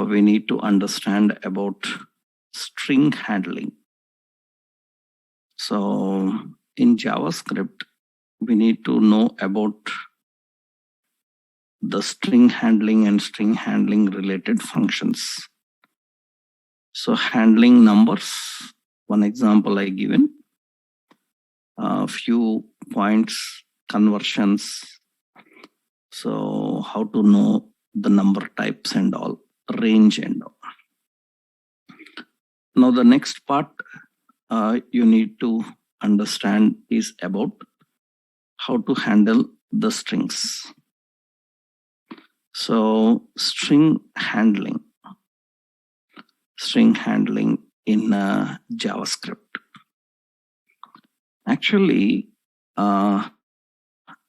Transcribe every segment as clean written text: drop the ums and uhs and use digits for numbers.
we need to understand about string handling. So in JavaScript, we need to know about the string handling and string handling related functions. So handling numbers, one example I given, a few points, conversions. So how to know the number types and all, range and all. Now the next part you need to understand is about how to handle the strings. So string handling in JavaScript. Actually,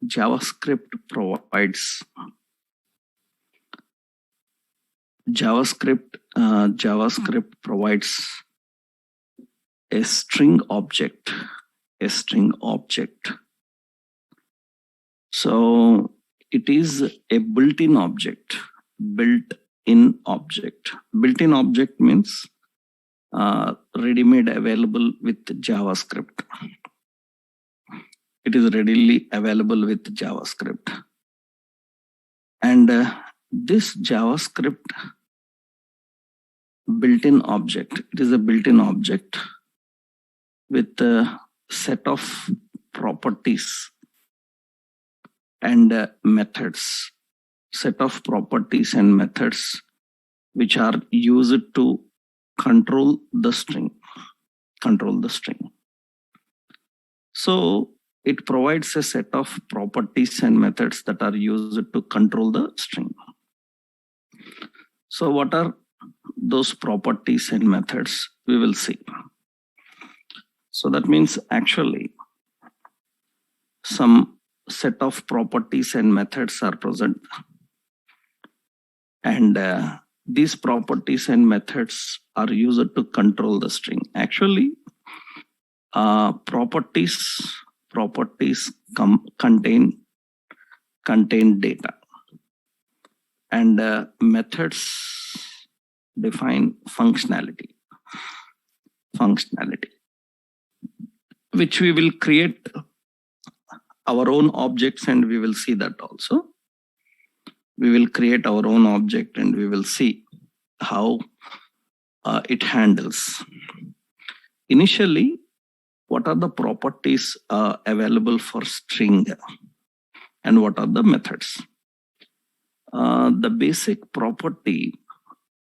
JavaScript provides a string object. So it is a built-in object. Built-in object means ready-made available with JavaScript. It is readily available with JavaScript. And this JavaScript built-in object, it is a built-in object with a set of properties and methods, which are used to control the string. So it provides a set of properties and methods that are used to control the string. So what are those properties and methods? We will see. So that means actually some set of properties and methods are present, and these properties and methods are used to control the string. Actually, properties contain data, and methods define functionality, which we will create our own objects, and we will see that also. We will create our own object and we will see how it handles. Initially, what are the properties available for string and what are the methods? The basic property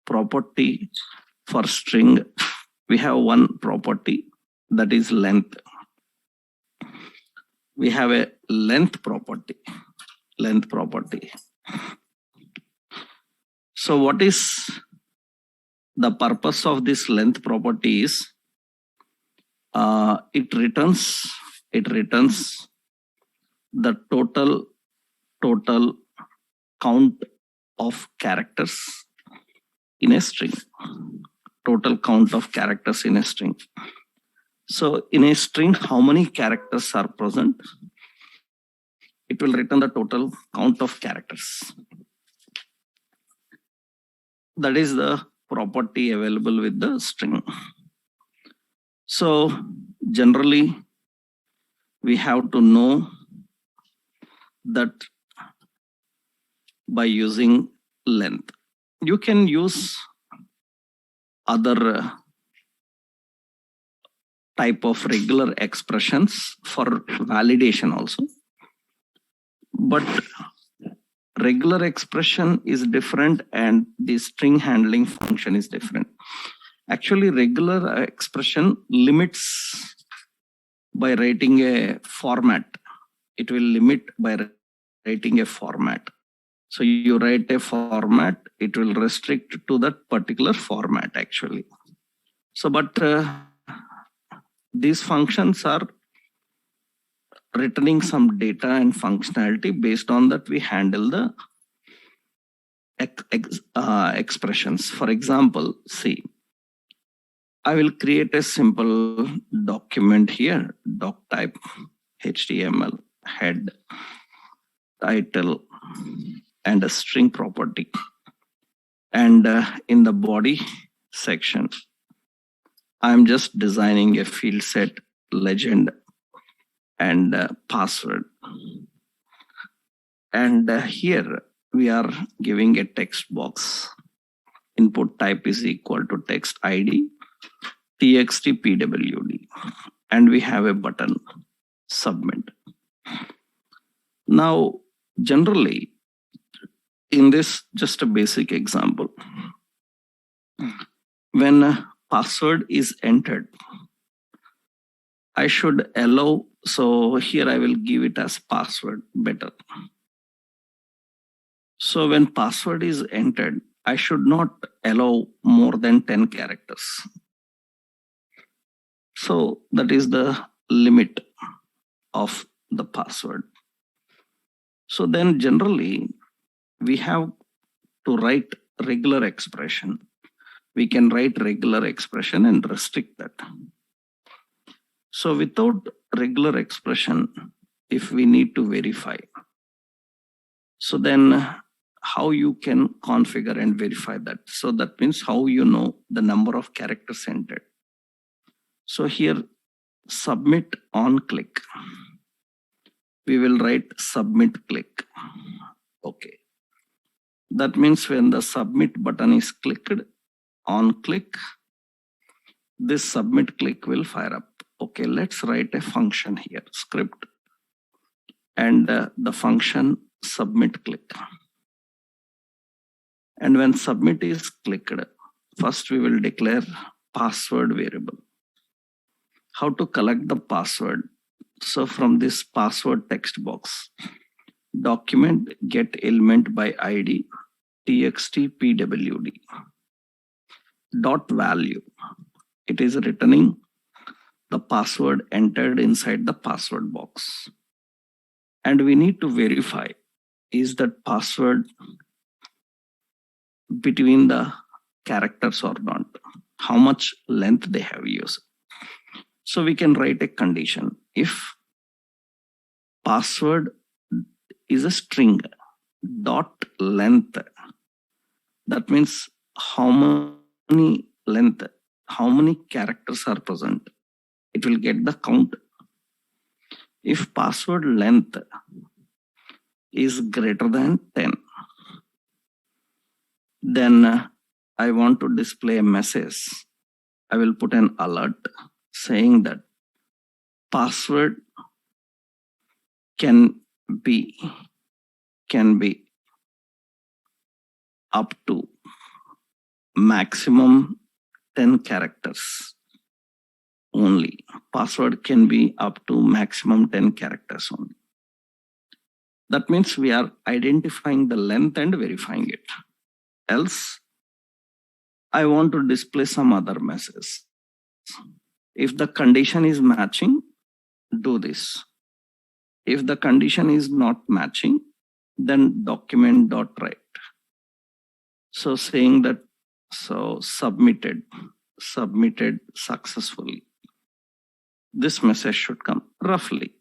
for string, we have one property, that is length. We have a length property. So what is the purpose of this length property is it returns the total count of characters in a string. So in a string, how many characters are present? It will return the total count of characters. That is the property available with the string. So generally, we have to know that by using length. You can use other type of regular expressions for validation also. But regular expression is different and the string handling function is different. Actually, regular expression limits by writing a format. It will limit by writing a format. So you write a format, it will restrict to that particular format actually. So, but these functions are returning some data and functionality. Based on that, we handle the expressions. For example, see, I will create a simple document here, doc type, HTML, head, title, and a string property. And in the body section, I'm just designing a field set, legend, and password. And here we are giving a text box. Input type is equal to text ID, txt pwd. And we have a button, submit. Now, generally, in this, just a basic example, when a password is entered, I should allow, so here I will give it as password better. So when password is entered, I should not allow more than 10 characters. So that is the limit of the password. So then generally, we have to write regular expression. We can write regular expression and restrict that. So without regular expression, if we need to verify, so then how you can configure and verify that? So that means how you know the number of characters entered. So here, submit on click. We will write submit click. Okay. That means when the submit button is clicked, on click, this submit click will fire up. Okay, let's write a function here, script, and the function submit click. And when submit is clicked, first we will declare password variable. How to collect the password? So from this password text box, document get element by ID, txt pwd, dot value. It is returning the password entered inside the password box. And we need to verify, is that password between the characters or not? How much length they have used. So we can write a condition. If password is a string, dot length, that means how many length, how many characters are present. It will get the count. If password length is greater than 10, then I want to display a message. I will put an alert saying that password can be up to maximum 10 characters only. Password can be up to maximum 10 characters only. That means we are identifying the length and verifying it. Else, I want to display some other message. If the condition is matching, do this. If the condition is not matching, then document dot write. So saying that, so submitted successfully. This message should come roughly.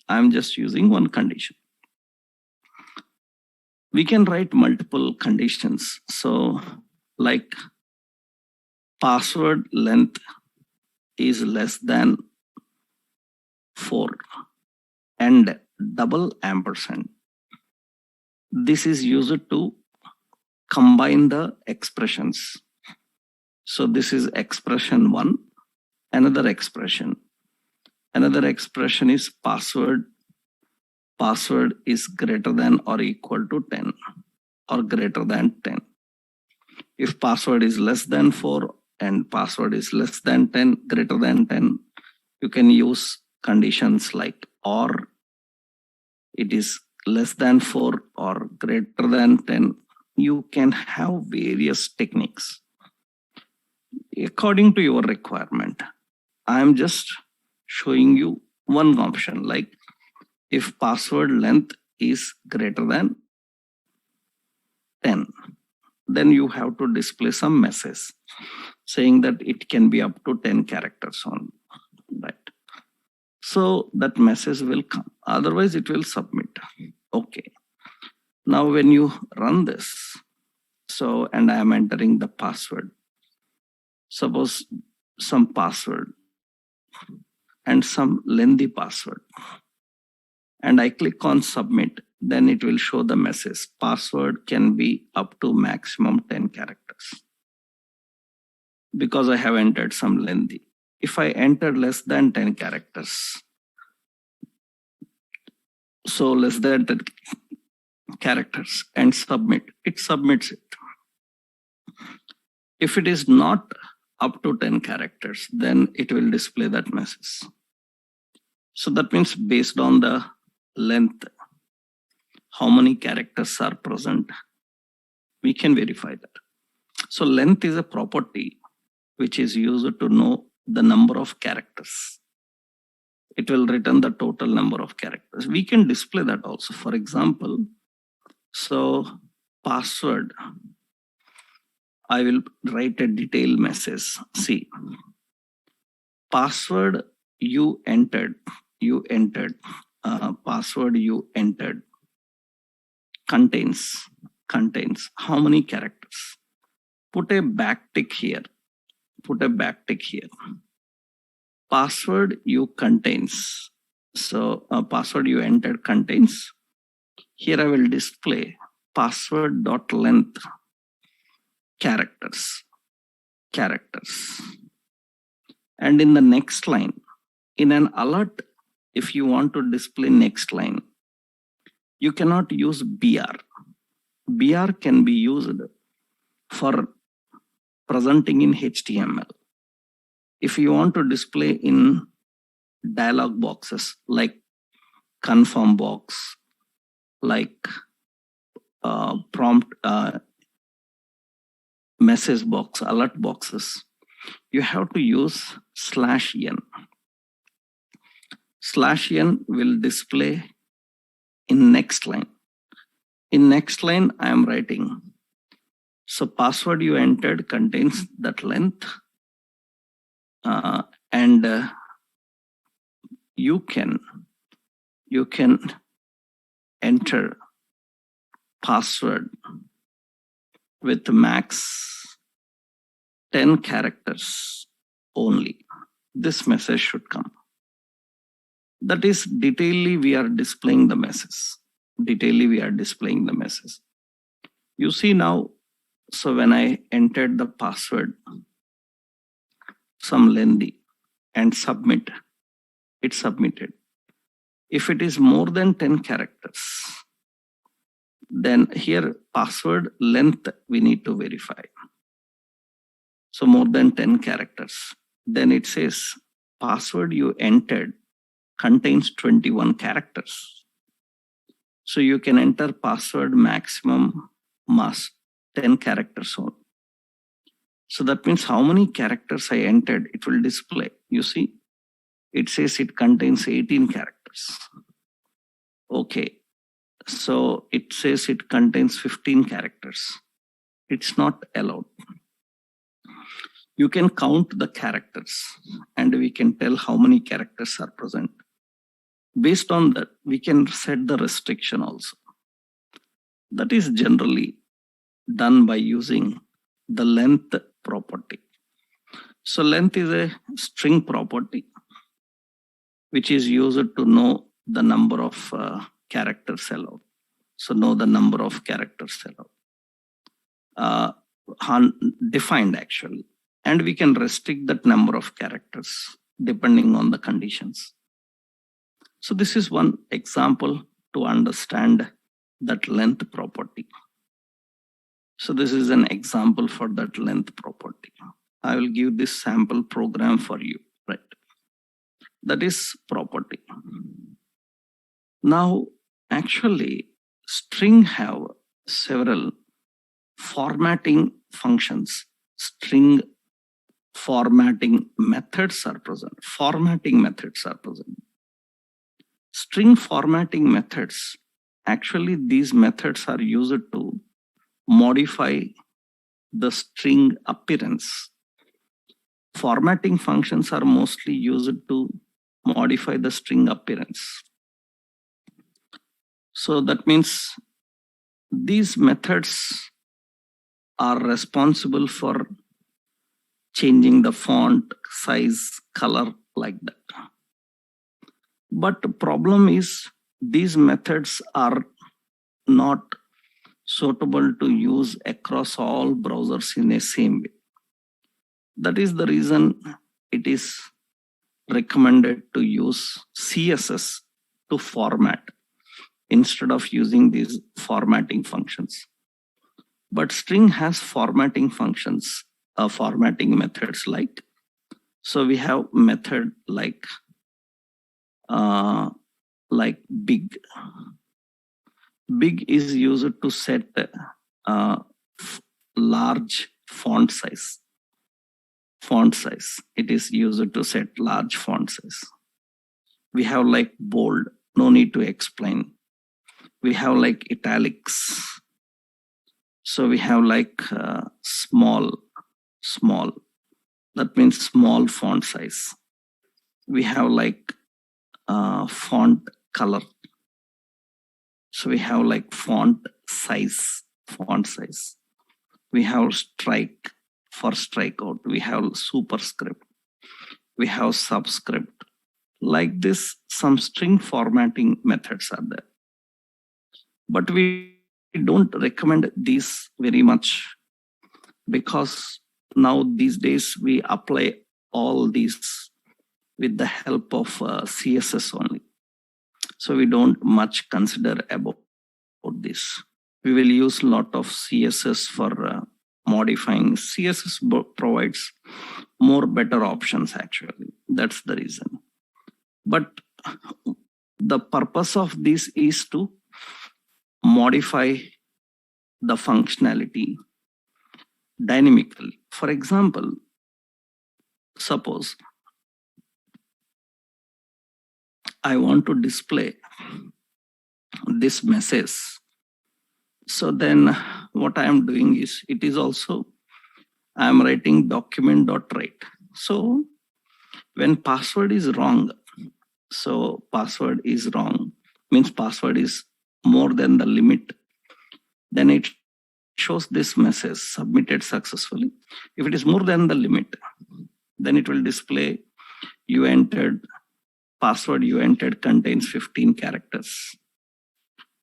I'm just using one condition. We can write multiple conditions. So like password length is less than 4 and double ampersand. This is used to combine the expressions. So this is expression 1, another expression. Another expression is password is greater than or equal to 10 or greater than 10. If password is less than 4 and password is less than 10, greater than 10, you can use conditions like or it is less than 4 or greater than 10. You can have various techniques according to your requirement. I am just showing you one option, like if password length is greater than 10, then you have to display some message saying that it can be up to 10 characters on, right? So that message will come. Otherwise, it will submit. Okay. Now, when you run this, So, and I am entering the password. Suppose some password and some lengthy password. And I click on submit, then it will show the message. Password can be up to maximum 10 characters. Because I have entered some lengthy. If I enter less than 10 characters, so less than 10 characters and submit, it submits it. If it is not up to 10 characters, then it will display that message. So that means based on the length, how many characters are present, we can verify that. So length is a property which is used to know the number of characters. It will return the total number of characters. We can display that also. For example, so password, I will write a detailed message. See, password you entered, password you entered contains how many characters? Put a backtick here. Password you contains. So password you entered contains. Here I will display password.length characters. And in the next line, in an alert, if you want to display next line, you cannot use BR. BR can be used for presenting in HTML. If you want to display in dialog boxes like confirm box, like prompt message box, alert boxes, you have to use /n. /n will display in next line. In next line, I am writing. So password you entered contains that length, and you can enter password with max 10 characters only. This message should come. That is detailedly we are displaying the message. You see now, so when I entered the password, some lengthy, and submit, it submitted. If it is more than 10 characters, then here password length we need to verify. So more than 10 characters. Then it says password you entered contains 21 characters. So you can enter password maximum mass 10 characters only. So that means how many characters I entered, it will display. You see, it says it contains 18 characters. Okay, so it says it contains 15 characters. It's not allowed. You can count the characters and we can tell how many characters are present. Based on that, we can set the restriction also. That is generally done by using the length property. So length is a string property which is used to know the number of characters allowed. So know the number of characters allowed. Defined actually. And we can restrict that number of characters depending on the conditions. So this is one example to understand that length property. So this is an example for that length property. I will give this sample program for you, right? That is property. Now, actually, string have several formatting functions. String formatting methods are present. String formatting methods, actually these methods are used to modify the string appearance. Formatting functions are mostly used to modify the string appearance. So that means these methods are responsible for changing the font, size, color like that. But the problem is these methods are not suitable to use across all browsers in a same way. That is the reason it is recommended to use CSS to format instead of using these formatting functions. But string has formatting functions, formatting methods like, so we have method like big. Big is used to set large font size. It is used to set large font size. We have like bold, no need to explain. We have like italics. So we have like small. That means small font size. We have like font color. So we have like font size. We have strike for strikeout. We have superscript. We have subscript. Like this, some string formatting methods are there. But we don't recommend these very much because now these days we apply all these with the help of CSS only. So we don't much consider about this. We will use a lot of CSS for modifying. CSS provides more better options actually. That's the reason. But the purpose of this is to modify the functionality dynamically. For example, suppose I want to display this message. So then what I am doing is, it is also, I am writing document.write. So when password is wrong, so password is wrong, means password is more than the limit, then it shows this message submitted successfully. If it is more than the limit, then it will display you entered, password you entered contains 15 characters.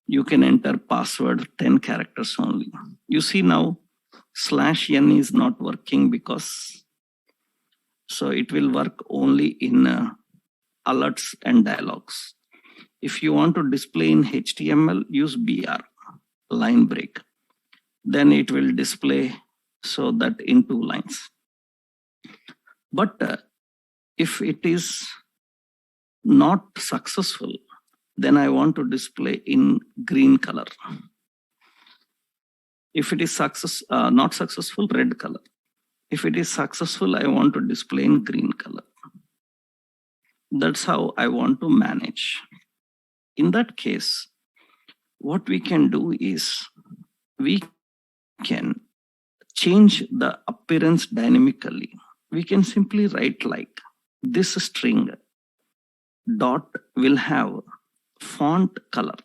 You can enter password 10 characters only. You see now /n is not working because, so it will work only in alerts and dialogues. If you want to display in HTML, use BR, line break. Then it will display so that in 2 lines. But if it is not successful, then I want to display in green color. If it is not successful, red color. If it is successful, I want to display in green color. That's how I want to manage. In that case, what we can do is we can change the appearance dynamically. We can simply write like this string dot will have font color.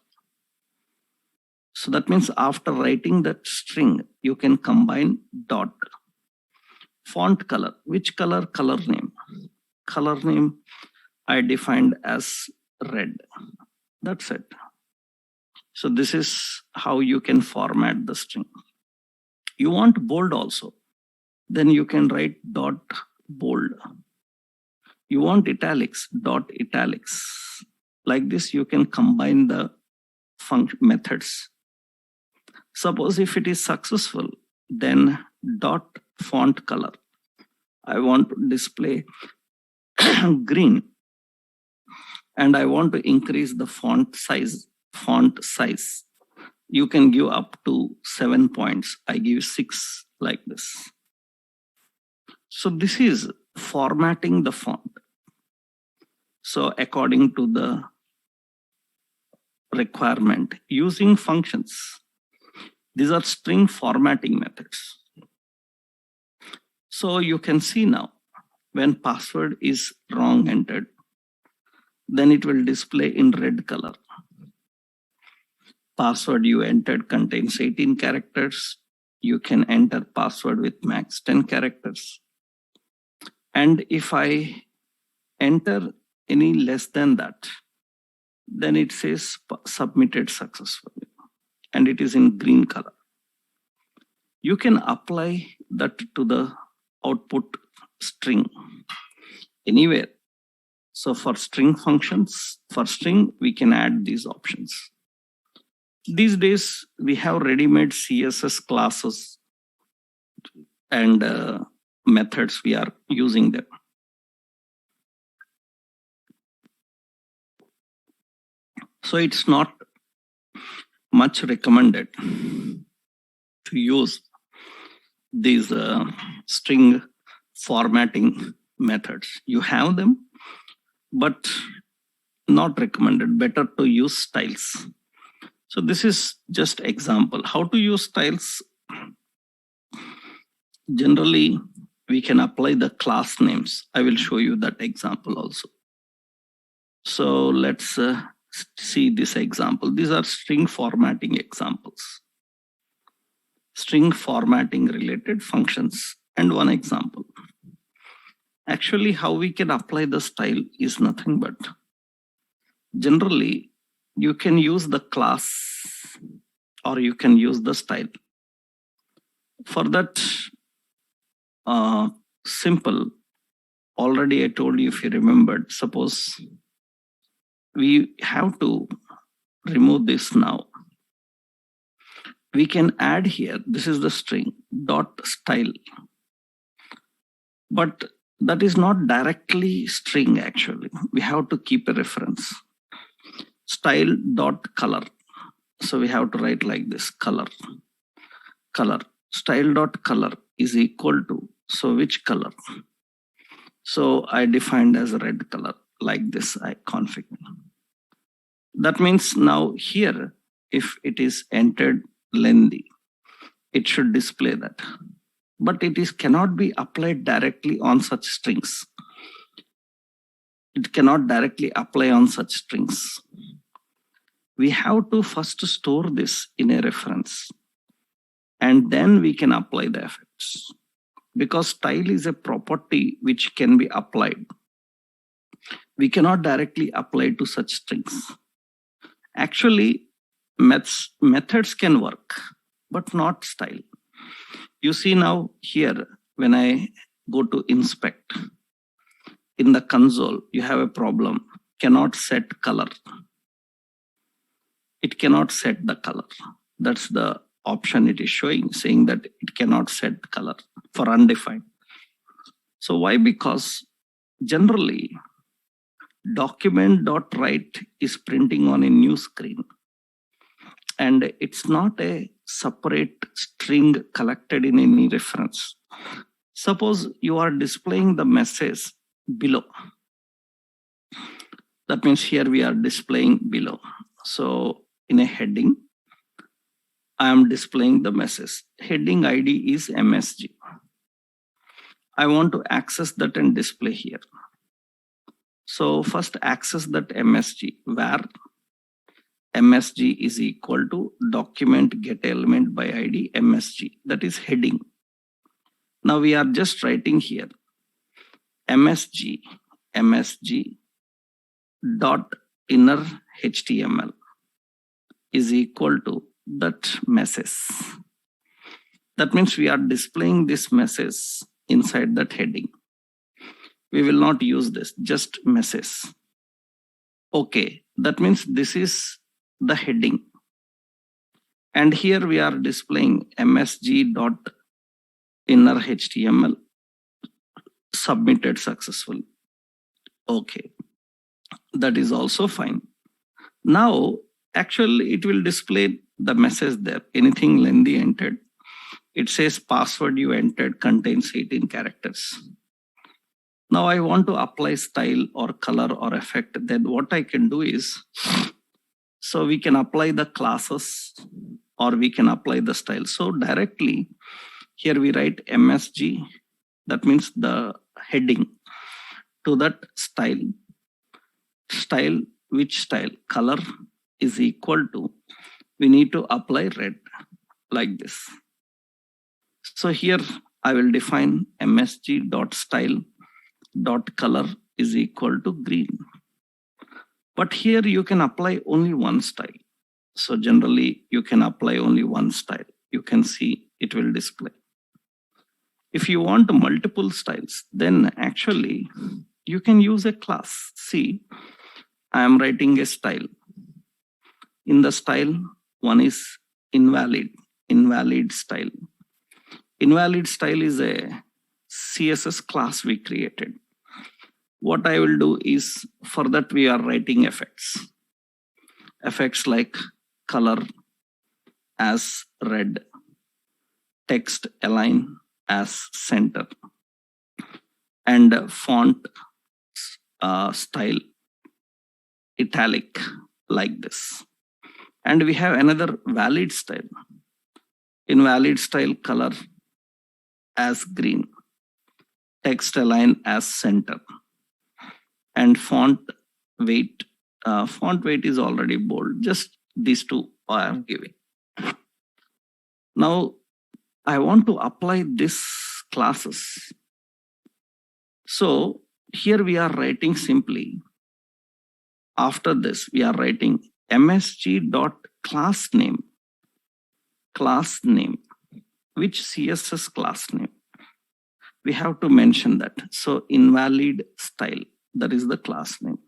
So that means after writing that string, you can combine dot font color. Which color? Color name. Color name I defined as red. That's it. So this is how you can format the string. You want bold also, then you can write dot bold. You want italics, dot italics. Like this, you can combine the methods. Suppose if it is successful, then dot font color. I want to display green, and I want to increase the font size. You can give up to 7 points. I give 6 like this. So this is formatting the font. So according to the requirement, using functions. These are string formatting methods. So you can see now, when password is wrong entered, then it will display in red color. Password you entered contains 18 characters. you can enter password with max 10 characters. And if I enter any less than that, then it says submitted successfully, and it is in green color. You can apply that to the output string anywhere. So for string functions, for string, we can add these options. These days, we have ready-made CSS classes and methods we are using them. So it's not much recommended to use these string formatting methods. You have them, but not recommended. Better to use styles. So this is just example. How to use styles? Generally, we can apply the class names. I will show you that example also. So let's see this example. These are string formatting examples. String formatting related functions, and one example. Actually, how we can apply the style is nothing but generally you can use the class or you can use the style. For that, simple, already I told you, if you remembered, suppose we have to remove this now. We can add here, this is the string dot style, but that is not directly string actually. We have to keep a reference. Style dot color. So we have to write like this, color. Style dot color is equal to, so which color? So I defined as a red color, like this I configure. That means now here, if it is entered lengthy, it should display that. But it cannot be applied directly on such strings. It cannot directly apply on such strings. We have to first store this in a reference, and then we can apply the effects. Because style is a property which can be applied. We cannot directly apply to such strings. Actually, methods can work, but not style. You see now here, when I go to inspect, in the console, you have a problem, cannot set color. It cannot set the color. That's the option it is showing, saying that it cannot set color for undefined. So why? Because generally, document.write is printing on a new screen. And it's not a separate string collected in any reference. Suppose you are displaying the message below. That means here we are displaying below. So in a heading, I am displaying the message. Heading ID is MSG. I want to access that and display here. So first access that MSG, where MSG is equal to document get element by ID MSG. That is heading. Now we are just writing here MSG dot inner HTML is equal to that message. That means we are displaying this message inside that heading. We will not use this, just message. Okay, that means this is the heading. And here we are displaying MSG dot inner HTML submitted successfully. Okay, that is also fine. Now, actually, it will display the message there. Anything lengthy entered. It says password you entered contains 18 characters. Now I want to apply style or color or effect. Then what I can do is, so we can apply the classes or we can apply the style. So directly here we write MSG, that means the heading, to that style. Style, which style? Color is equal to, we need to apply red like this. So here I will define msg.style.color is equal to green. But here you can apply only one style. So generally you can apply only one style. You can see it will display. If you want multiple styles, then actually you can use a class. See, I am writing a style. In the style, one is invalid style. Invalid style is a CSS class we created. What I will do is, for that we are writing effects. Effects like color as red, text align as center, and font style italic like this. And we have another valid style. Invalid style color as green, text align as center, and font weight is already bold. Just these two I am giving. Now I want to apply this classes. So here we are writing simply. After this we are writing msg.class name. Class name. Which CSS class name? We have to mention that. So invalid style, that is the class name.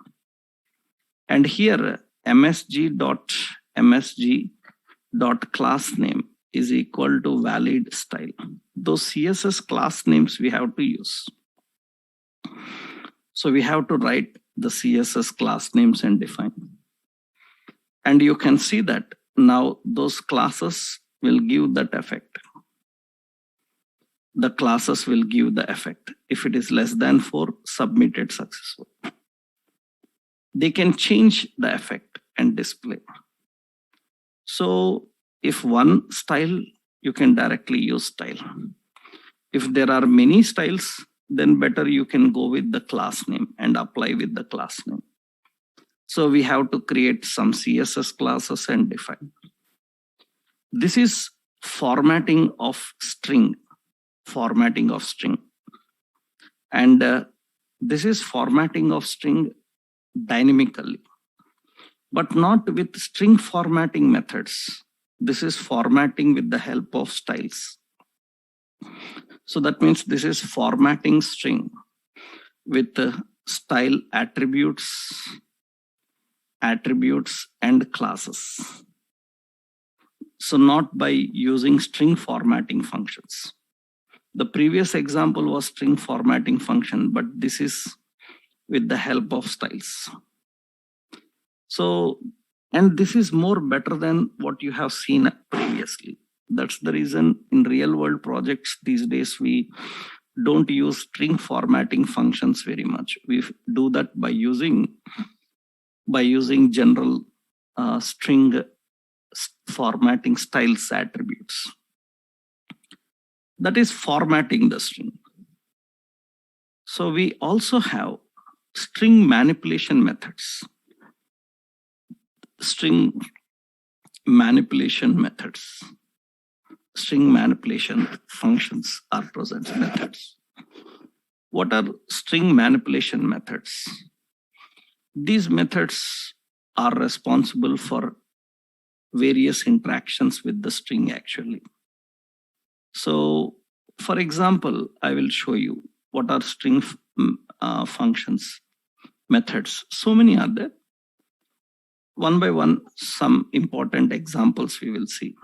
And here msg.class name is equal to valid style. Those CSS class names we have to use. So we have to write the CSS class names and define. And you can see that now those classes will give that effect. The classes will give the effect. If it is less than 4, submitted successful. They can change the effect and display. So if one style, you can directly use style. If there are many styles, then better you can go with the class name and apply with the class name. So we have to create some CSS classes and define. This is formatting of string. And this is formatting of string dynamically, but not with string formatting methods. This is formatting with the help of styles. So that means this is formatting string with style attributes and classes. So not by using string formatting functions. The previous example was string formatting function, but this is with the help of styles. So, and this is more better than what you have seen previously. That's the reason in real world projects these days, we don't use string formatting functions very much. We do that by using general string formatting styles attributes. That is formatting the string. So we also have string manipulation methods. String manipulation functions are present methods. What are string manipulation methods? These methods are responsible for various interactions with the string actually. So for example, I will show you what are string functions, methods. So many are there. One by one, some important examples we will see.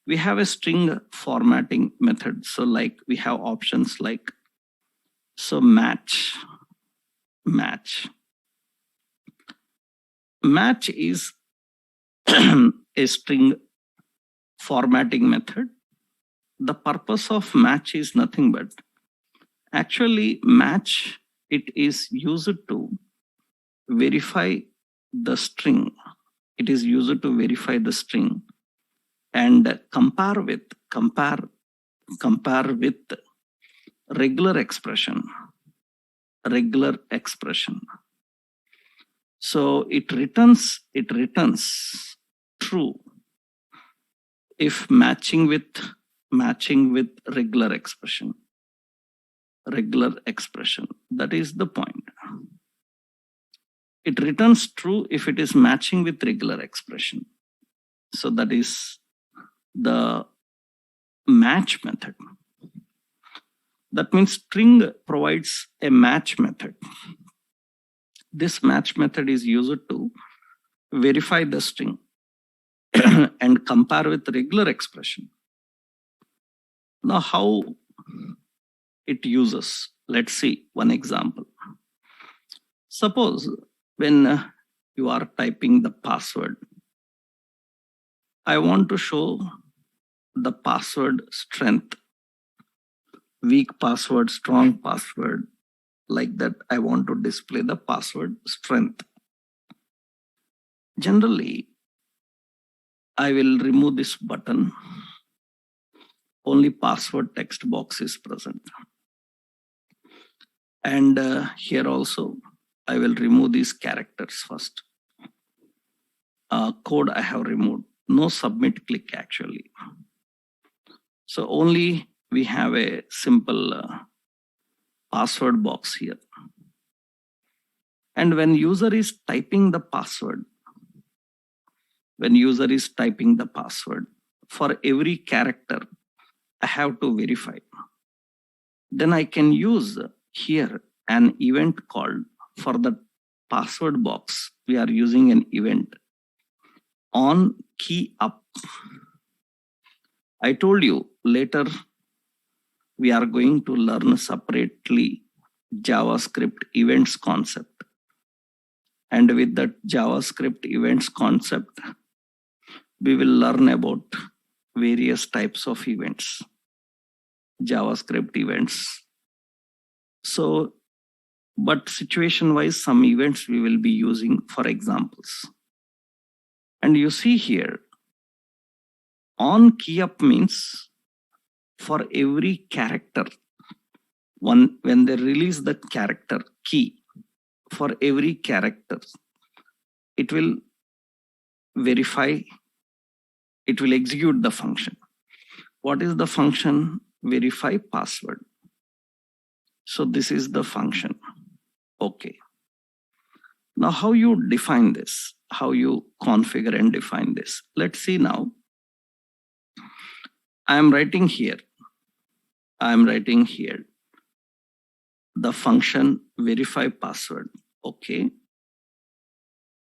We have a string formatting method. So like we have options like, so match. Match is a string formatting method. The purpose of match is nothing but, actually match, it is used to verify the string. It is used to verify the string and compare with regular expression. So it returns true if matching with matching with regular expression. Regular expression, that is the point. It returns true if it is matching with regular expression. So that is the match method. That means string provides a match method. This match method is used to verify the string and compare with regular expression. Now, how it uses? Let's see one example. Suppose when you are typing the password, I want to show the password strength, weak password, strong password, like that. I want to display the password strength. Generally, I will remove this button. Only password text box is present. And here also, I will remove these characters first. Code I have removed. No submit click actually. So only we have a simple password box here. And when user is typing the password, for every character, I have to verify. Then I can use here an event called, for the password box, we are using an event on key up. I told you later we are going to learn separately JavaScript events concept. And with that JavaScript events concept, we will learn about various types of events, JavaScript events. So, but situation wise, some events we will be using for examples. And you see here, on key up means for every character, when they release the character key, for every character, it will verify, it will execute the function. What is the function? Verify password. So this is the function. Okay. Now how you define this? How you configure and define this? Let's see now. I am writing here the function verify password. Okay.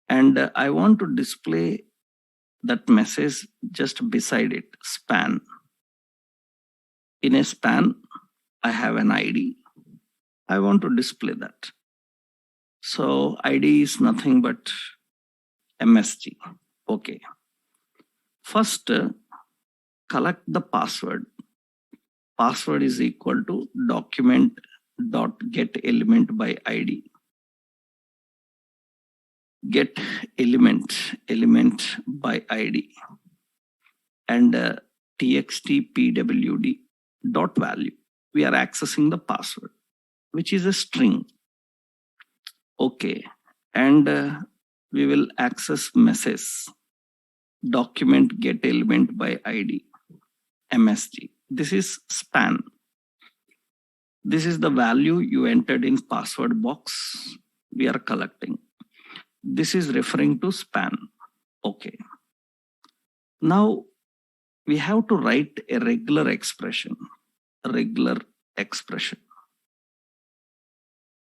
And I want to display that message just beside it, span. In a span, I have an ID. I want to display that. So ID is nothing but MSG. Okay. First, collect the password. Password is equal to document.get element by ID. Get element by ID. And txt pwd dot value. We are accessing the password, which is a string. Okay. And we will access message. Document get element by ID. MSG. This is span. This is the value you entered in password box we are collecting. This is referring to span. Okay. Now we have to write a regular expression.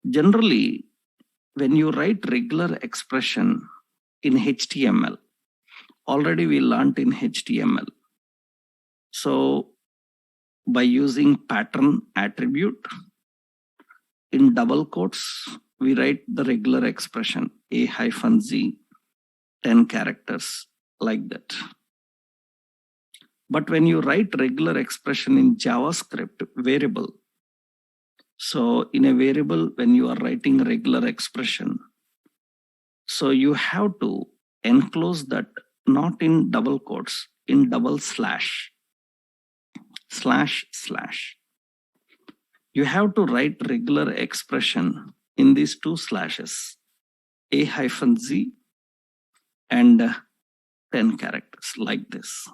Generally, when you write regular expression in HTML, already we learned in HTML. So by using pattern attribute, in double quotes, we write the regular expression A-Z, 10 characters, like that. But when you write regular expression in JavaScript variable, so in a variable, when you are writing regular expression, so you have to enclose that not in double quotes, in double slash. You have to write regular expression in these two slashes, A-Z and 10 characters, like this.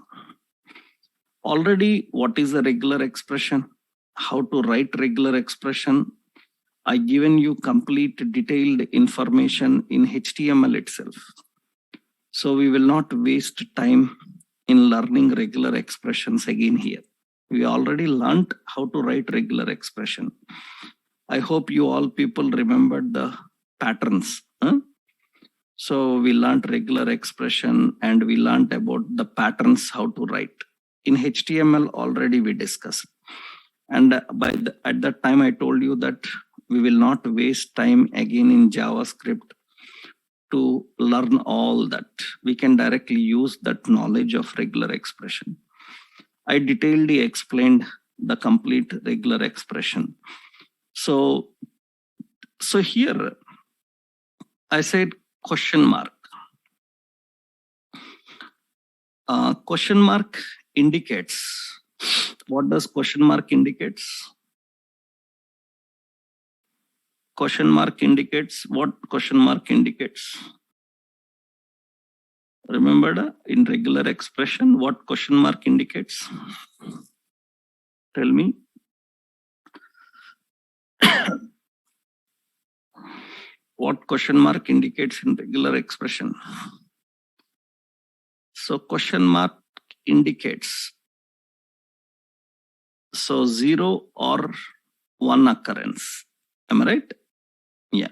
Already, what is a regular expression? How to write regular expression? I given you complete detailed information in HTML itself. So we will not waste time in learning regular expressions again here. We already learned how to write regular expression. I hope you all people remembered the patterns. So we learned regular expression and we learned about the patterns, how to write. In HTML already we discussed. And at that time I told you that we will not waste time again in JavaScript to learn all that. We can directly use that knowledge of regular expression. I detailedly explained the complete regular expression. So here I said question mark. Question mark indicates. What does question mark indicates? Question mark indicates what? Question mark indicates. Remember, in regular expression, what question mark indicates? Tell me. What question mark indicates in regular expression? So question mark indicates, so 0 or 1 occurrence. Am I right? Yeah.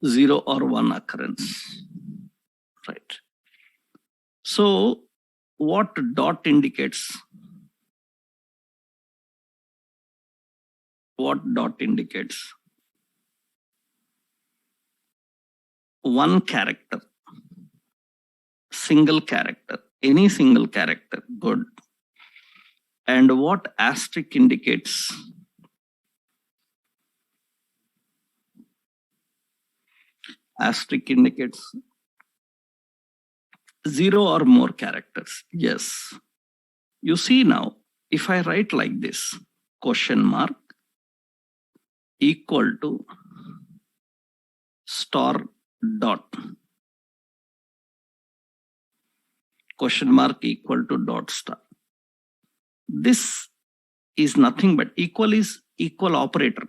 0 or 1 occurrence. Right. So what dot indicates? What dot indicates? One character. Single character. Any single character. Good. And what asterisk indicates? Asterisk indicates 0 or more characters. Yes. You see now, if I write like this, question mark equal to star dot. Question mark equal to dot star. This is nothing but equal is equal operator.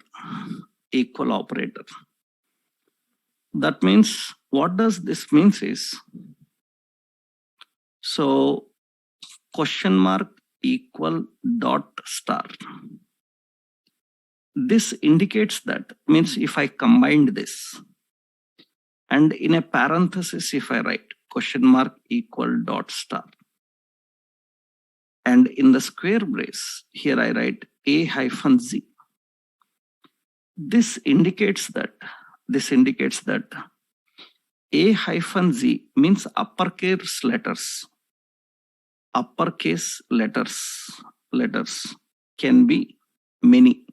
Equal operator. That means, what does this means is, so question mark equal dot star. This indicates that, means if I combined this and in a parenthesis if I write question mark equal dot star, and in the square brace here I write a hyphen z. This indicates that a hyphen z means uppercase letters. Uppercase letters can be many.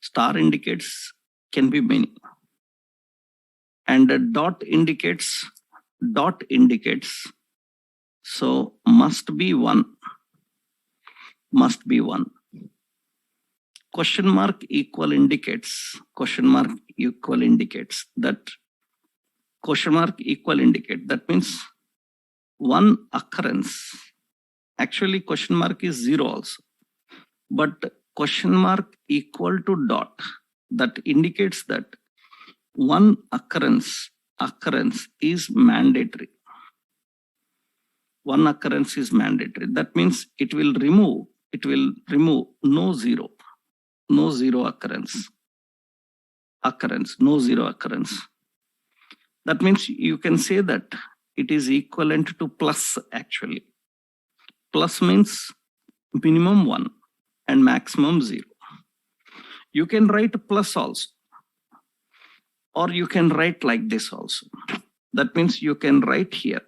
Star indicates can be many. And a dot indicates, so must be one. Must be one. Question mark equal indicates that question mark equal indicate. That means one occurrence. Actually, question mark is 0 also. But question mark equal to dot, that indicates that one occurrence is mandatory. One occurrence is mandatory. That means it will remove no zero occurrence. No zero occurrence. That means you can say that it is equivalent to plus actually. Plus means minimum 1 and maximum 0. You can write plus also. Or you can write like this also. That means you can write here.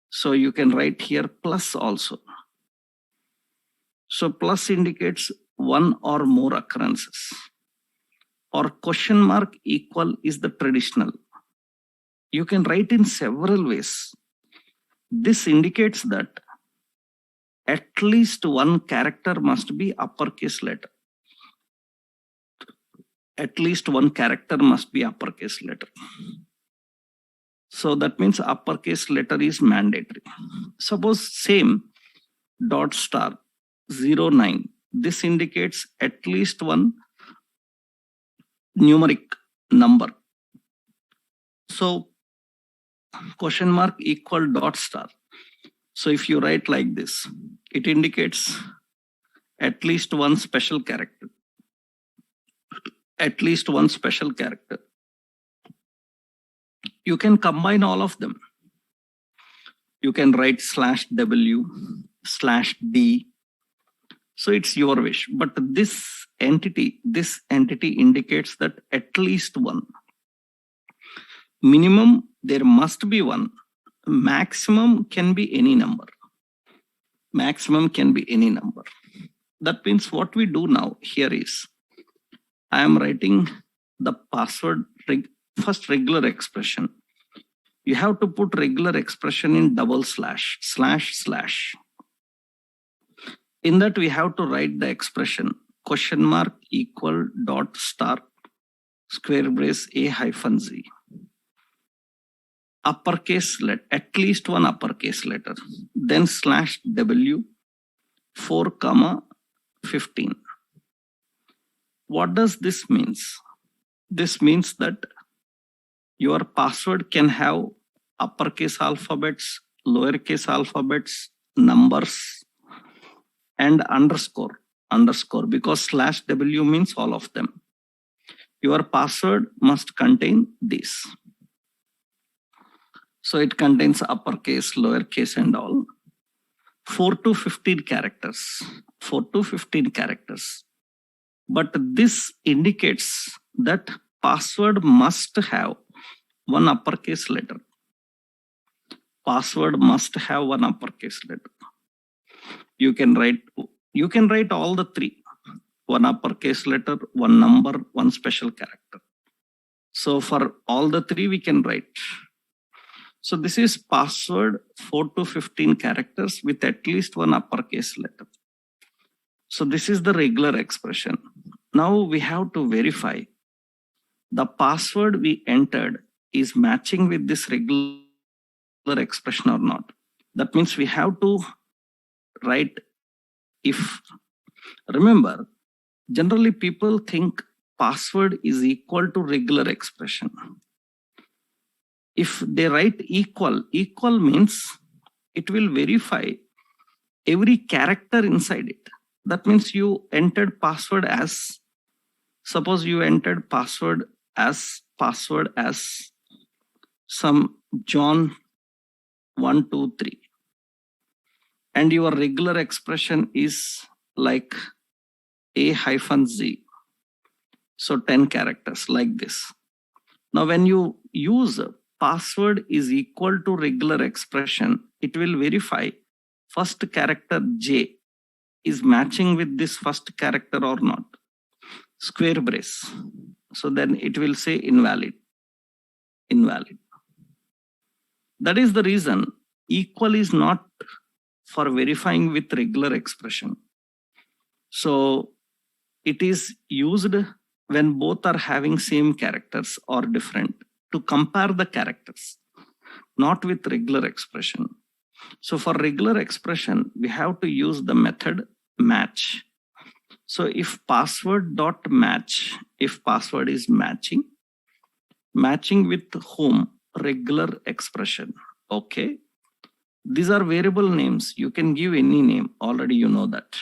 So you can write here plus also. So plus indicates one or more occurrences. Or question mark equal is the traditional. You can write in several ways. This indicates that at least one character must be uppercase letter. At least one character must be uppercase letter. So that means uppercase letter is mandatory. Suppose same dot star 09. This indicates at least one numeric number. So question mark equal dot star. So if you write like this, it indicates at least one special character. At least one special character. You can combine all of them. You can write /W, /D. So it's your wish. But this entity indicates that at least one. Minimum, there must be one. Maximum can be any number. Maximum can be any number. That means what we do now here is, I am writing the password, first regular expression. You have to put regular expression in double slash. In that we have to write the expression question mark equal dot star square brace A-Z. Uppercase letter, at least one uppercase letter. Then /W 4,15. What does this means? This means that your password can have uppercase alphabets, lowercase alphabets, numbers, and underscore, because /W means all of them. Your password must contain this. So it contains uppercase, lowercase, and all. 4 to 15 characters. 4 to 15 characters. But this indicates that password must have one uppercase letter. Password must have one uppercase letter. You can write all the three. One uppercase letter, one number, one special character. So for all the three we can write. So this is password 4 to 15 characters with at least one uppercase letter. So this is the regular expression. Now we have to verify the password we entered is matching with this regular expression or not. That means we have to write if. Remember, generally people think password is equal to regular expression. If they write equal means it will verify every character inside it. That means you entered password as, suppose you entered password as some John 123, and your regular expression is like A-Z. So 10 characters like this. Now when you use password is equal to regular expression, it will verify first character J is matching with this first character or not. Square brace. So then it will say invalid. That is the reason equal is not for verifying with regular expression. So it is used when both are having same characters or different, to compare the characters, not with regular expression. So for regular expression, we have to use the method match. So if password dot match, if password is matching with whom? Regular expression. Okay. These are variable names. You can give any name. Already you know that.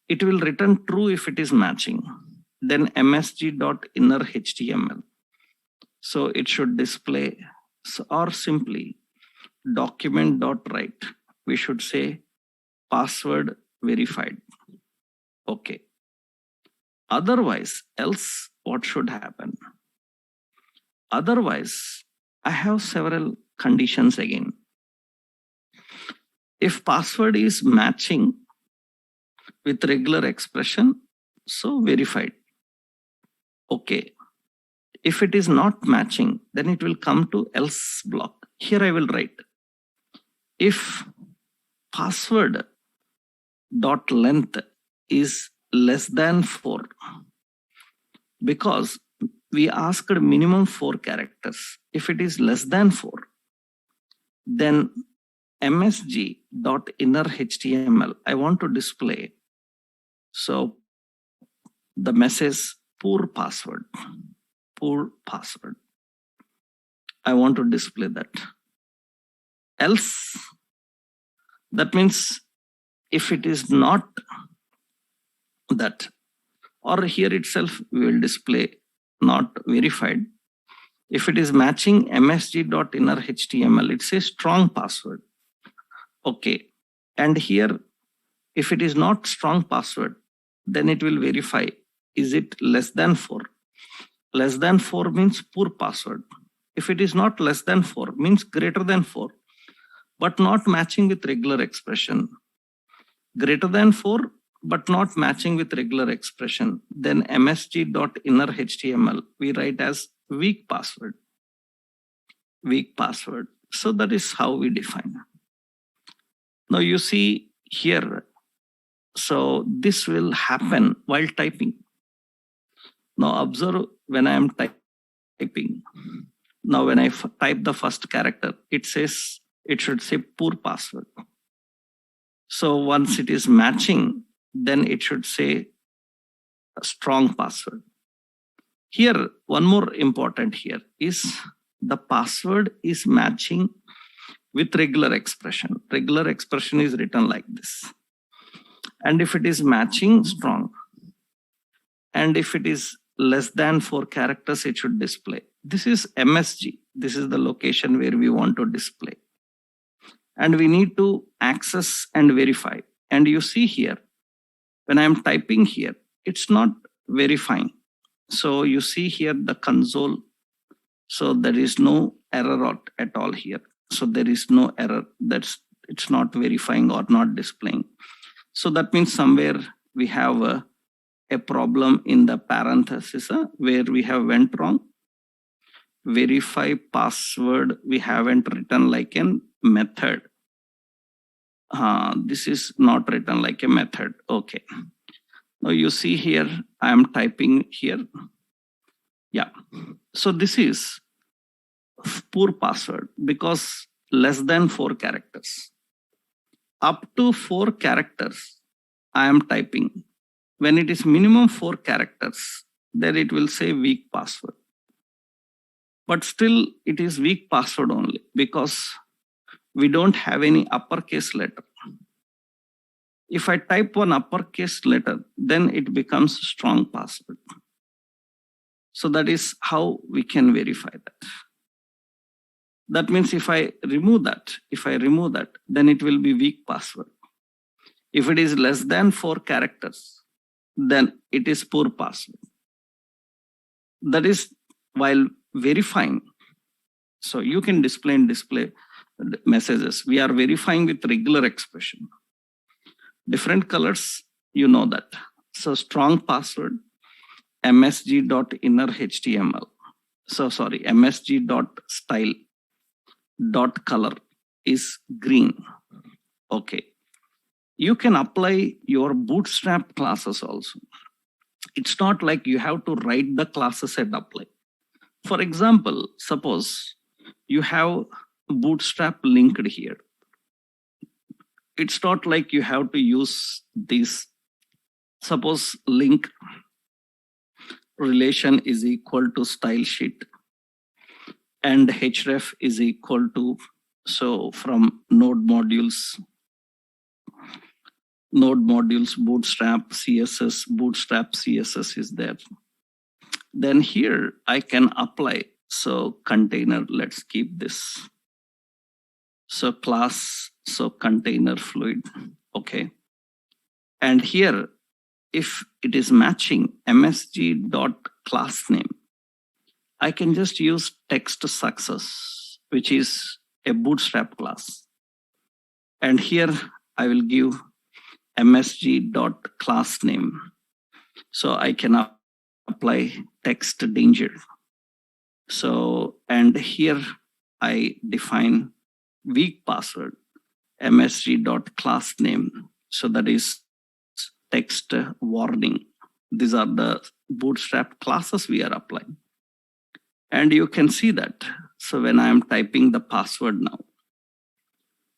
It will return true if it is matching. Then msg.inner.html. So it should display, or simply document.write. We should say password verified. Okay. Otherwise, else what should happen? Otherwise, I have several conditions again. If password is matching with regular expression, so verified. Okay. If it is not matching, then it will come to else block. Here I will write, if password dot length is less than 4, because we asked minimum 4 characters. If it is less than 4, then msg.inner.html, I want to display. So the message poor password. I want to display that. Else, that means if it is not that, or here itself we will display not verified. If it is matching msg.inner.html, it says strong password. Okay. And here, if it is not strong password, then it will verify, is it less than 4? Less than 4 means poor password. If it is not less than 4, means greater than 4, but not matching with regular expression. Greater than 4, but not matching with regular expression. Then msg.inner.html, we write as weak password. Weak password. So that is how we define. Now you see here, so this will happen while typing. Now observe when I am typing. Now when I type the first character, it says, it should say poor password. So once it is matching, then it should say a strong password. Here, one more important here is the password is matching with regular expression. Regular expression is written like this. And if it is matching, strong. And if it is less than 4 characters, it should display. This is MSG. This is the location where we want to display. And we need to access and verify. And you see here, when I'm typing here, it's not verifying. So you see here the console. So there is no error at all here. So there is no error. It's not verifying or not displaying. So that means somewhere we have a problem in the parenthesis where we have went wrong. Verify password, we haven't written like a method. This is not written like a method. Okay. Now you see here, I am typing here. Yeah. So this is poor password because less than 4 characters. Up to 4 characters, I am typing. When it is minimum 4 characters, then it will say weak password. But still it is weak password only because we don't have any uppercase letter. If I type one uppercase letter, then it becomes strong password. So that is how we can verify that. That means if I remove that, then it will be weak password. If it is less than 4 characters, then it is poor password. That is while verifying. So you can display messages. We are verifying with regular expression. Different colors, you know that. So strong password, msg.inner.html. So sorry, msg.style.color is green. Okay. You can apply your Bootstrap classes also. It's not like you have to write the classes and apply. For example, suppose you have Bootstrap linked here. It's not like you have to use this. Suppose link relation is equal to style sheet and href is equal to, so from node modules, Bootstrap CSS is there. Then here I can apply. So container, let's keep this. So class, so container fluid. Okay. And here, if it is matching msg.class name, I can just use text success, which is a Bootstrap class. And here I will give msg.class name. So I can apply text danger. So, and here I define weak password, msg.class name. So that is text warning. These are the Bootstrap classes we are applying. And you can see that. So when I am typing the password now,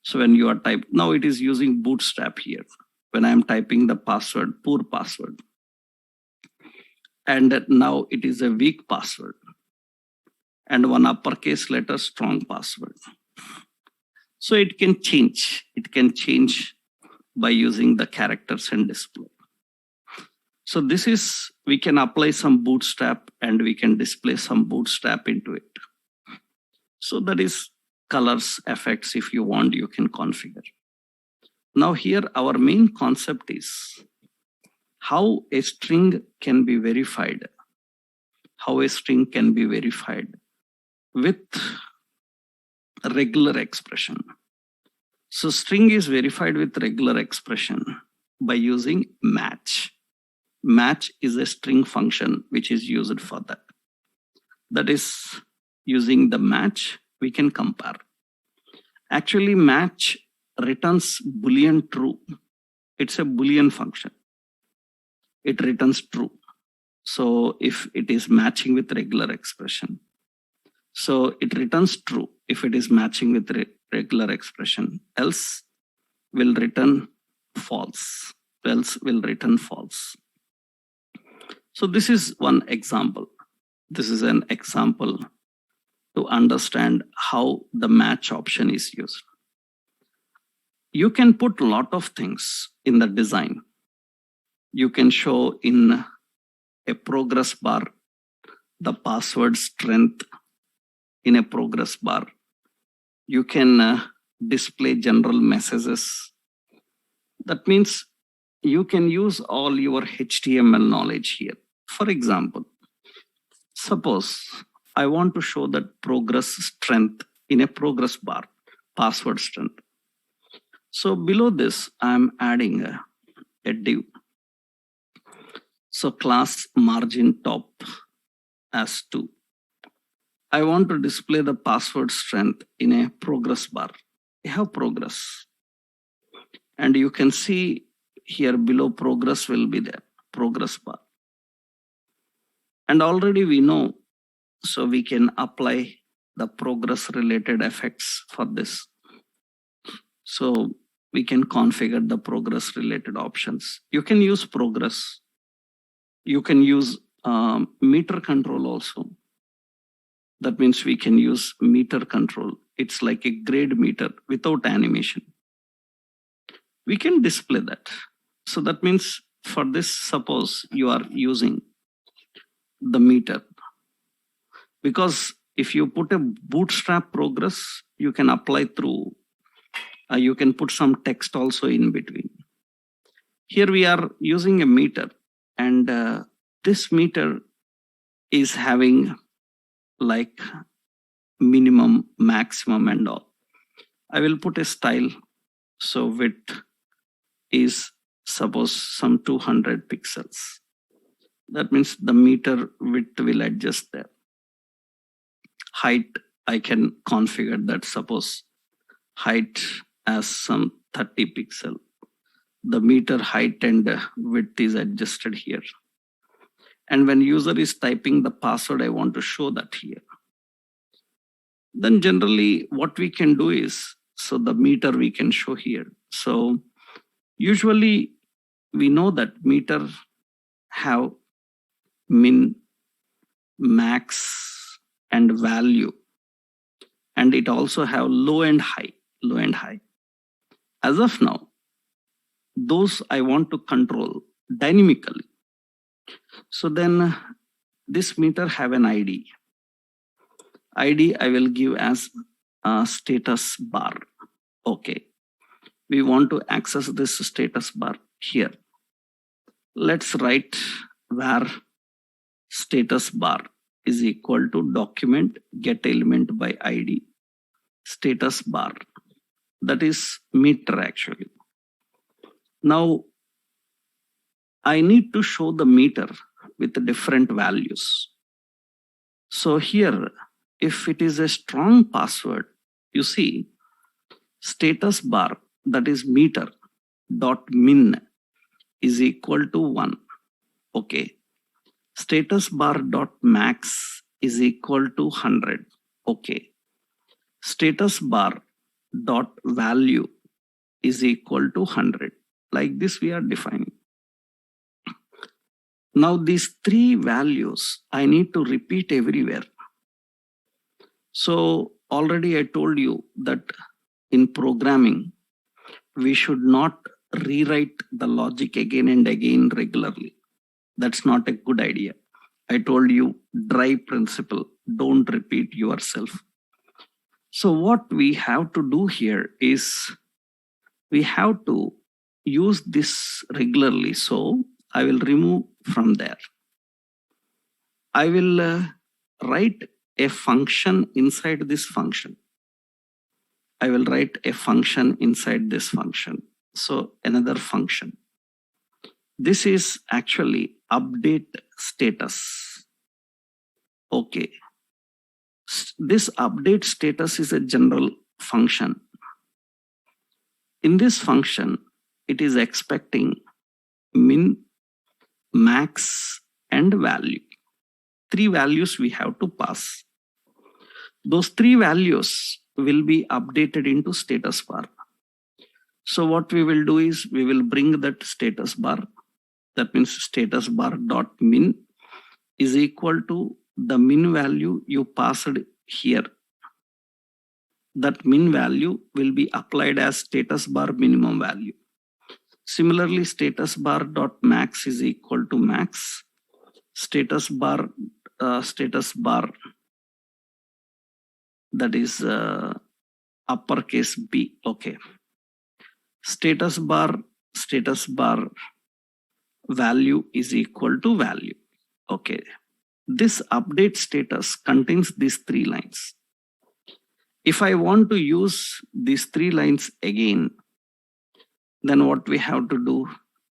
so when you are now it is using Bootstrap here. When I am typing the password, poor password, and now it is a weak password, and one uppercase letter, strong password. So it can change. It can change by using the characters and display. So this is, we can apply some Bootstrap and we can display some Bootstrap into it. So that is colors, effects. If you want, you can configure. Now here our main concept is how a string can be verified. How a string can be verified with a regular expression. So string is verified with regular expression by using match. Match is a string function which is used for that. That is, using the match, we can compare. Actually, match returns Boolean true. It's a Boolean function. It returns true. So if it is matching with regular expression, so it returns true if it is matching with regular expression, else will return false. Else will return false. So this is one example. This is an example to understand how the match option is used. You can put a lot of things in the design. You can show in a progress bar the password strength in a progress bar. You can display general messages. That means you can use all your HTML knowledge here. For example, suppose I want to show that progress strength in a progress bar, password strength. So below this, I'm adding a div. So class margin top as 2. I want to display the password strength in a progress bar. I have progress. And you can see here below progress will be there, progress bar. And already we know, so we can apply the progress related effects for this. So we can configure the progress related options. You can use progress. You can use meter control also. That means we can use meter control. It's like a grade meter without animation. We can display that. So that means for this, suppose you are using the meter. Because if you put a Bootstrap progress, you can apply through, you can put some text also in between. Here we are using a meter, and this meter is having like minimum, maximum and all. I will put a style. So width is suppose some 200 pixels. That means the meter width will adjust there. Height, I can configure that, suppose height as some 30 pixel. The meter height and width is adjusted here. And when user is typing the password, I want to show that here. Then generally what we can do is, so the meter we can show here. So usually we know that meter have min, max and value. And it also have low and high, low and high. As of now, those I want to control dynamically. So then this meter have an ID. ID I will give as a status bar. Okay. We want to access this status bar here. Let's write where status bar is equal to document get element by ID status bar. That is meter actually. Now I need to show the meter with different values. So here, if it is a strong password, you see status bar, that is meter dot min is equal to 1. Okay. Status bar dot max is equal to 100. Okay. Status bar dot value is equal to 100. Like this we are defining. Now these three values I need to repeat everywhere. So already I told you that in programming, we should not rewrite the logic again and again regularly. That's not a good idea. I told you, dry principle, don't repeat yourself. So what we have to do here is we have to use this regularly. So I will remove from there. I will write a function inside this function. I will write a function inside this function. So another function. This is actually update status. Okay. This update status is a general function. In this function, it is expecting min, max, and value. Three values we have to pass. Those three values will be updated into status bar. So what we will do is we will bring that status bar. That means status bar dot min is equal to the min value you passed here. That min value will be applied as status bar minimum value. Similarly, status bar dot max is equal to max. Status bar that is uppercase B. Okay. Status bar value is equal to value. Okay. This update status contains these three lines. If I want to use these three lines again, then what we have to do?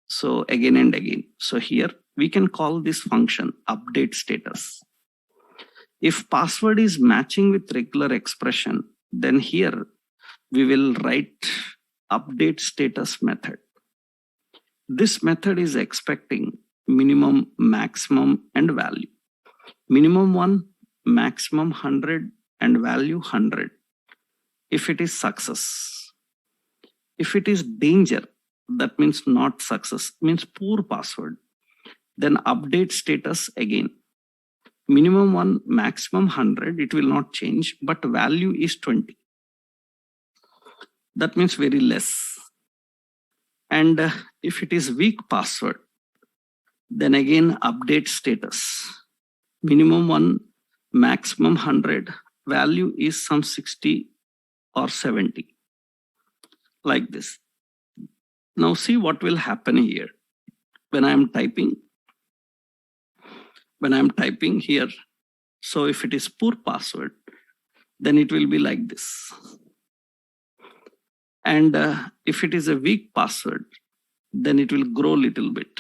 So again and again. So here we can call this function update status. If password is matching with regular expression, then here we will write update status method. This method is expecting minimum, maximum, and value. Minimum 1, maximum 100, and value 100. If it is success. If it is danger, that means not success, means poor password. Then update status again. Minimum 1, maximum 100, it will not change, but value is 20. That means very less. And if it is weak password, then again update status. Minimum 1, maximum 100, value is some 60 or 70. Like this. Now see what will happen here. When I am typing here, so if it is poor password, then it will be like this. And if it is a weak password, then it will grow a little bit.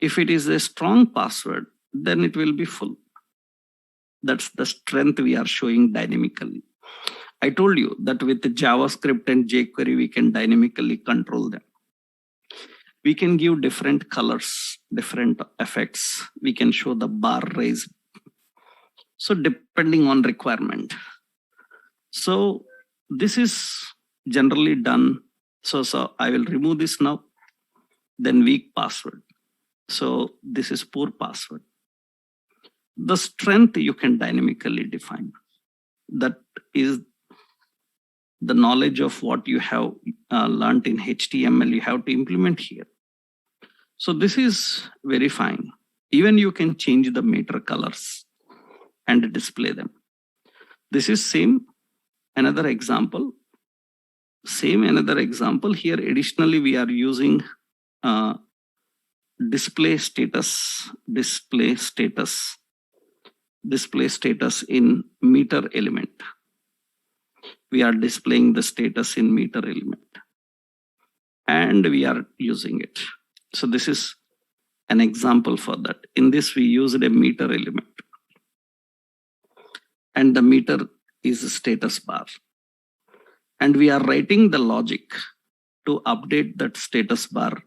If it is a strong password, then it will be full. That's the strength we are showing dynamically. I told you that with the JavaScript and jQuery, we can dynamically control them. We can give different colors, different effects. We can show the bar raise. So depending on requirement. So this is generally done. So I will remove this now. Then weak password. So this is poor password. The strength you can dynamically define. That is the knowledge of what you have learned in HTML, you have to implement here. So this is very fine. Even you can change the meter colors and display them. This is same another example. Here additionally we are using display status in meter element. We are displaying the status in meter element and we are using it. So this is an example for that. In this we used a meter element and the meter is a status bar. And we are writing the logic to update that status bar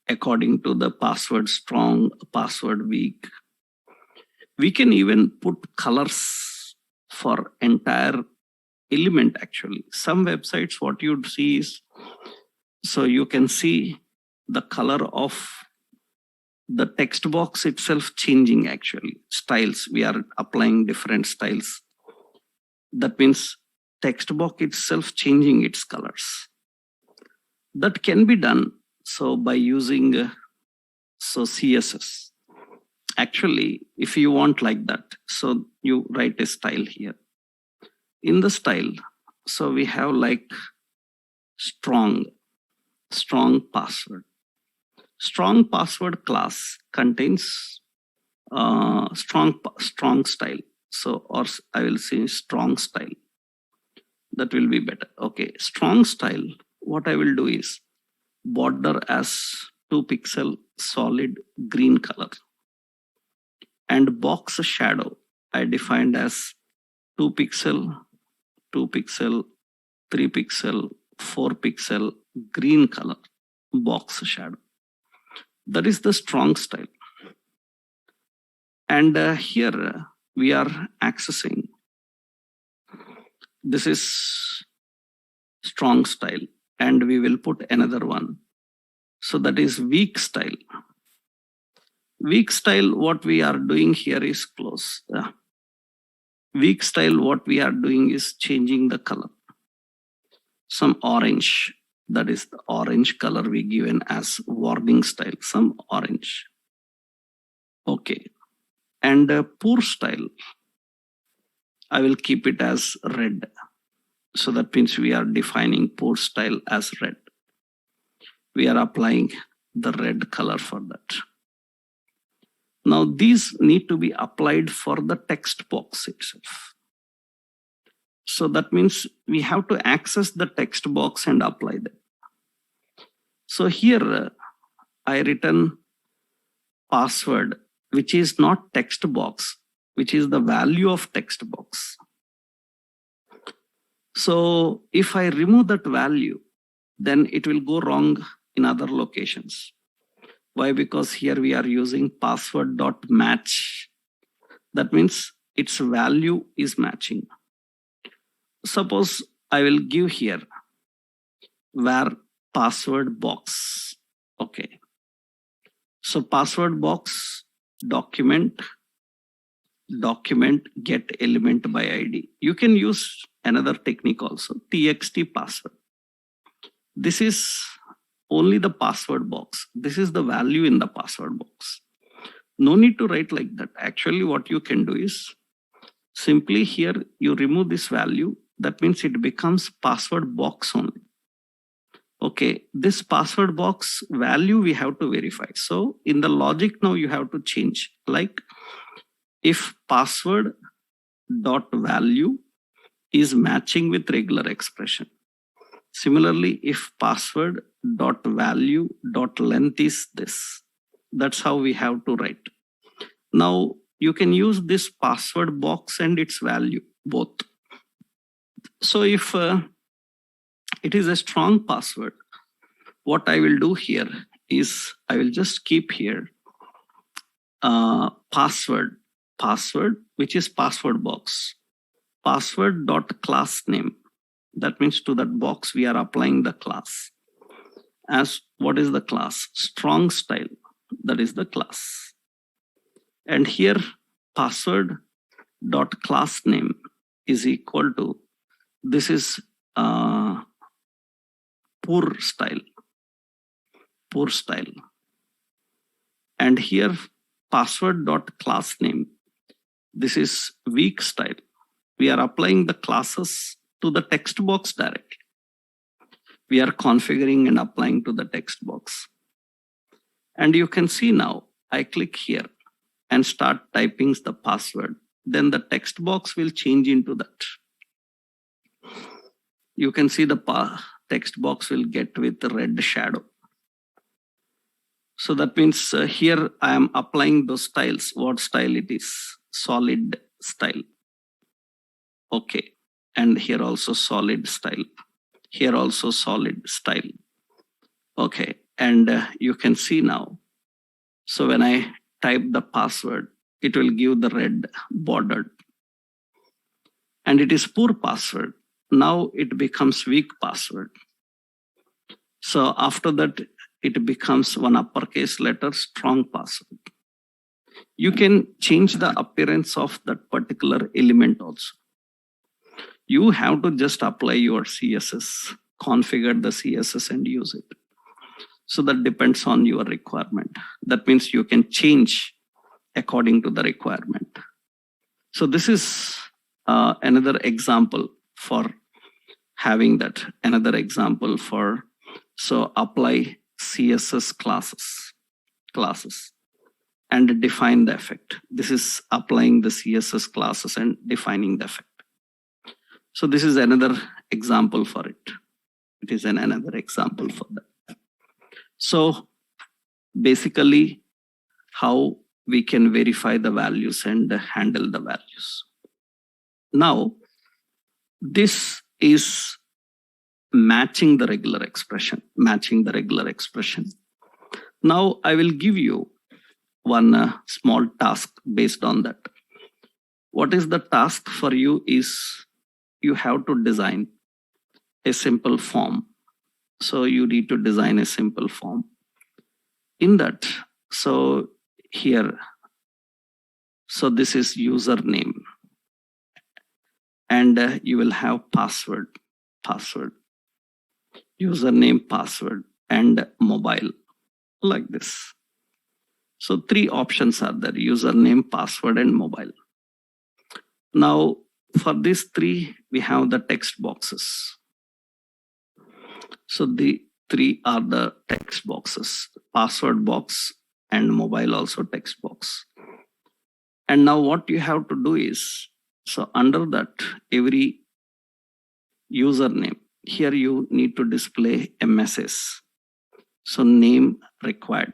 according to the password strong, password weak. We can even put colors for entire element actually. Some websites, what you'd see is, so you can see the color of the text box itself changing actually. Styles, we are applying different styles. That means text box itself changing its colors. That can be done so by using CSS. Actually, if you want like that, so you write a style here. In the style, so we have like strong password. Strong password class contains strong style. So, or I will say strong style. That will be better. Okay, strong style. What I will do is border as 2 pixel solid green color, and box shadow I defined as 2 pixel, 2 pixel, 3 pixel, 4 pixel green color box shadow. That is the strong style. And here we are accessing. This is strong style, and we will put another one. So that is weak style. Weak style, what we are doing here is close. Weak style, what we are doing is changing the color. Some orange, that is the orange color we given as warning style, some orange. Okay. And poor style, I will keep it as red. So that means we are defining poor style as red. We are applying the red color for that. Now these need to be applied for the text box itself. So that means we have to access the text box and apply them. So here I written password, which is not text box, which is the value of text box. So if I remove that value, then it will go wrong in other locations. Why? Because here we are using password.match. That means its value is matching. Suppose I will give here where password box. Okay. So password box document get element by ID. You can use another technique also, txt password. This is only the password box. This is the value in the password box. No need to write like that. Actually, what you can do is simply here you remove this value. That means it becomes password box only. Okay, this password box value we have to verify. So in the logic now you have to change, like if password dot value is matching with regular expression. Similarly, if password dot value dot length is this, that's how we have to write. Now you can use this password box and its value both. So if it is a strong password, what I will do here is I will just keep here password, which is password box, password dot class name. That means to that box we are applying the class. As what is the class? Strong style, that is the class. And here password dot class name is equal to, this is poor style. And here password dot class name, this is weak style. We are applying the classes to the text box directly. We are configuring and applying to the text box. And you can see now, I click here and start typing the password. Then the text box will change into that. You can see the text box will get with the red shadow. So that means here I am applying those styles. What style it is? Solid style. Okay. And here also solid style. Here also solid style. Okay. And you can see now. So when I type the password, it will give the red bordered. And it is poor password. Now it becomes weak password. So after that, it becomes one uppercase letter, strong password. You can change the appearance of that particular element also. You have to just apply your CSS, configure the CSS and use it. So that depends on your requirement. That means you can change according to the requirement. So this is another example for having that. Another example for, so apply CSS classes and define the effect. This is applying the CSS classes and defining the effect. So this is another example for it. It is another example for that. So basically how we can verify the values and handle the values. Now, this is matching the regular expression, Now I will give you one small task based on that. What is the task for you is you have to design a simple form. So you need to design a simple form. In that, so here, so this is username. And you will have password, username, password, and mobile, like this. So 3 options are there: username, password, and mobile. Now, for these 3, we have the text boxes. So the 3 are the text boxes: password box and mobile also text box. And now what you have to do is, so under that, every username, here you need to display a message. So name required.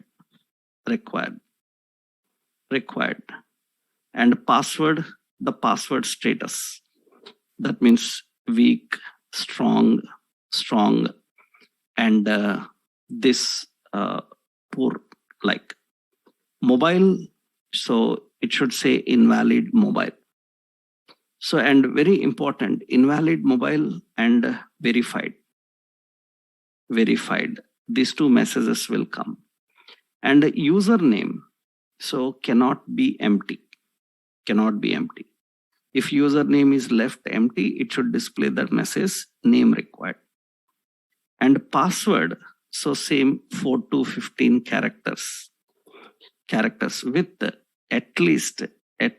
And password, the password status. That means weak, strong, and this poor, like mobile. So it should say invalid mobile. So, and very important, invalid mobile and verified. These 2 messages will come. And username, so cannot be empty. If username is left empty, it should display that message, name required. And password, so same 4 to 15 characters with at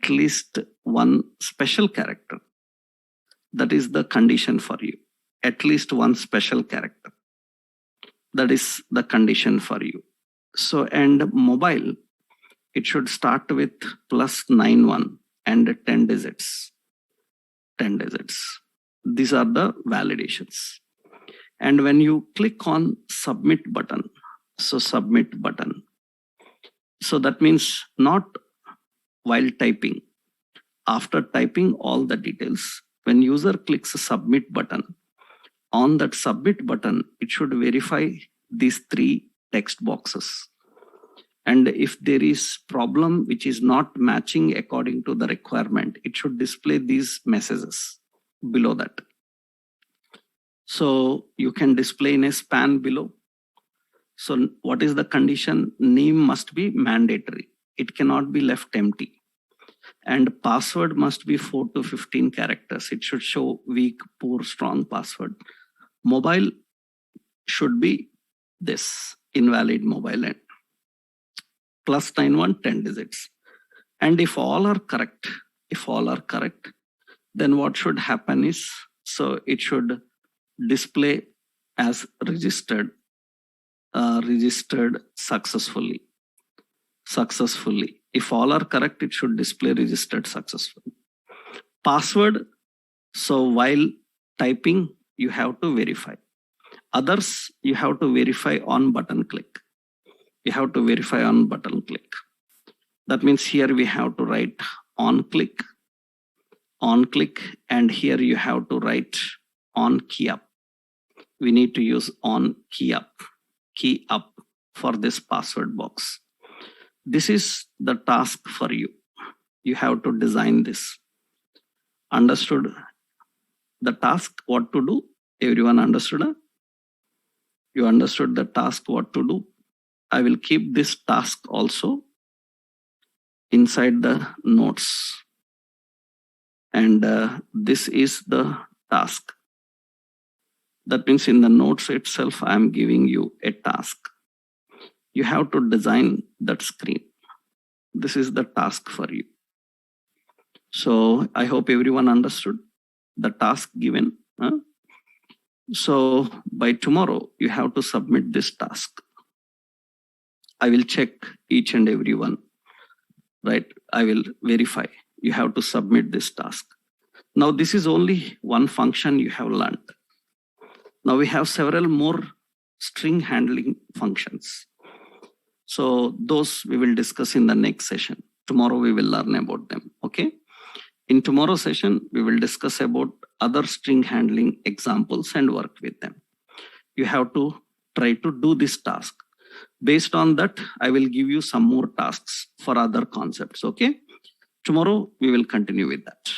least one special character. That is the condition for you. At least one special character. That is the condition for you. So, and mobile, it should start with +91 and 10 digits. These are the validations. And when you click on submit button, so that means not while typing. After typing all the details, when user clicks the submit button, on that submit button, it should verify these 3 text boxes. And if there is problem which is not matching according to the requirement, it should display these messages below that. So you can display in a span below. So what is the condition? Name must be mandatory. It cannot be left empty. And password must be 4 to 15 characters. It should show weak, poor, strong password. Mobile should be this, invalid mobile, and +91, 10 digits. And if all are correct, then what should happen is, so it should display as registered successfully. If all are correct, it should display registered successfully. Password, so while typing, you have to verify. Others, you have to verify on button click. That means here we have to write on click, and here you have to write on key up. We need to use on key up for this password box. This is the task for you. you have to design this. Understood the task, what to do? Everyone understood? You understood the task, what to do? I will keep this task also inside the notes. And this is the task. That means in the notes itself, I am giving you a task. You have to design that screen. This is the task for you. So I hope everyone understood the task given. So by tomorrow, you have to submit this task. I will check each and every one, right? I will verify. You have to submit this task. Now, this is only one function you have learned. Now we have several more string handling functions. So those we will discuss in the next session. Tomorrow we will learn about them, okay? In tomorrow's session, we will discuss about other string handling examples and work with them. You have to try to do this task. Based on that, I will give you some more tasks for other concepts, okay? Tomorrow, we will continue with that.